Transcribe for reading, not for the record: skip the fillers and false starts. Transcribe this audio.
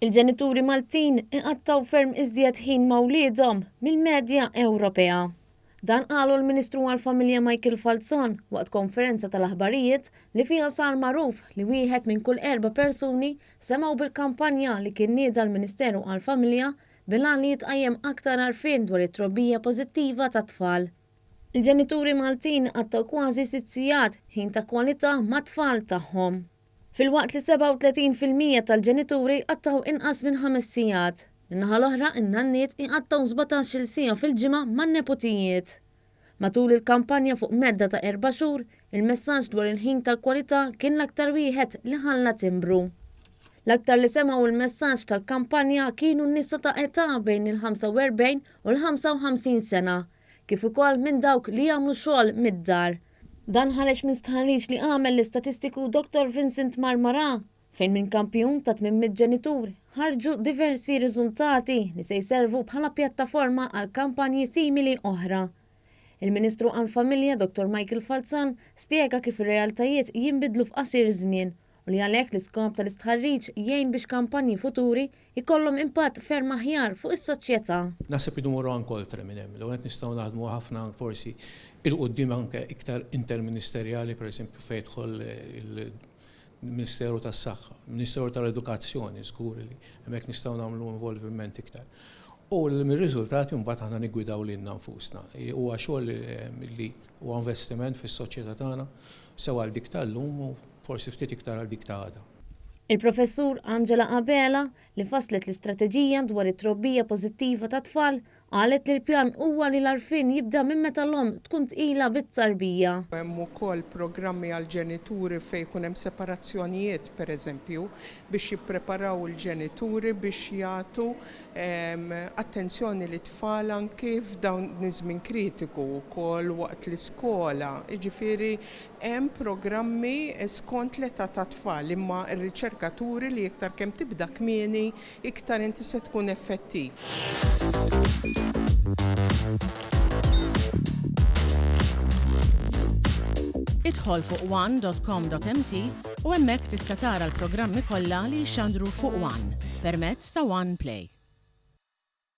Il-ġenituri Maltin iqattaw ferm iżjed ħin ma' wliedhom mill-medja Ewropea. Dan qalu l-Ministru għall-Familja Michael Falzon waqt konferenza tal-aħbarijiet li fiha sar magħruf li wieħed minn kull 4 persuni semgħu bil-kampanja li kien nieda l-Ministeru għall-Familja bil-għan li jitqajjem aktar għarfien dwar it-trobbija pożittiva tat-tfal. Il-ġenituri Maltin qattaw kważi 6 sigħat ħin ta' kwalità mat-tfal tagħhom. Fil-waqt li 37% tal-ġenituri qattaw inqas minn 5 sigħat. Min-naħa l-oħra in-nanniet iqattaw 17-il siegħa fil-ġimgħa man-nepotijiet. Matul il-kampanja fuq medda ta' 4 xhur, il-messaġġ dwar il-ħin tal-kwalità kien l-aktar wieħed li ħalla timbru. L-aktar li semgħu il-messaġġ tal-kampanja kienu n-nisa ta' età bejn il-45 u l-55 sena, kif ukoll minn dawk li jagħmlu xogħol mid-dar. Dan ħareġ minn stħarriġ li għamel l-istatistiku Dr. Vincent Marmara, fejn minn kampjun ta' 800 ġenitur ħarġu diversi riżultati li se jservu bħala pjattaforma għal kampanji simili oħra. Il-Ministru għall-Familja Dr. Michael Falzon spjega kif ir-realtajiet jinbidlu f'qasir żmien u li għalhekk l-iskop tal-istħarriġ jgħin biex kampanji futuri jkollhom impatt ferm aħjar fuq is-soċjetà. Naħseb idu morru ankoltre minn hemm, l-għet nistgħu naħdmu ħafna forsi il-qudiem anke iktar interministerjali, pereżempju fejn jidħol il-Ministeru tas-Saħħa, Ministeru tal-Edukazzjoni, żgur li hemmhekk nistgħu nagħmlu involviment iktar. U mir-riżultati mbagħad aħna niggwidaw lilna nfusna. Huwa xogħol li huwa investiment fis-soċjetà tagħna sewa għal dik tal-lum u forsi ftit iktar għal dik ta' għada. Il-professur Angela Abela li faslet l-istrateġija dwar it-trobbija pożittiva ta' tfal qalet li l-pjan huwa li l-arfin jibda minn meta l-om tkun tqila bit-tarbija. Hemm ukoll programmi għal ġenituri fejn jkun hemm separazzjonijiet pereżempju biex jippreparaw il-ġenituri biex jagħtu attenzjoni li tfal anke f'dawn iż-żmien kritiku wkoll waqt l-iskola. Jiġifieri hemm programmi skont l-età ta' tfal imma r-riċerkaturi li iktar kemm tibda kmieni iktar inti se tkun effettiv. Idħol fuq one.com.mt u hemmhekk tista' tara l-programmi kollha li jxandru fuq One permezz ta' One Play.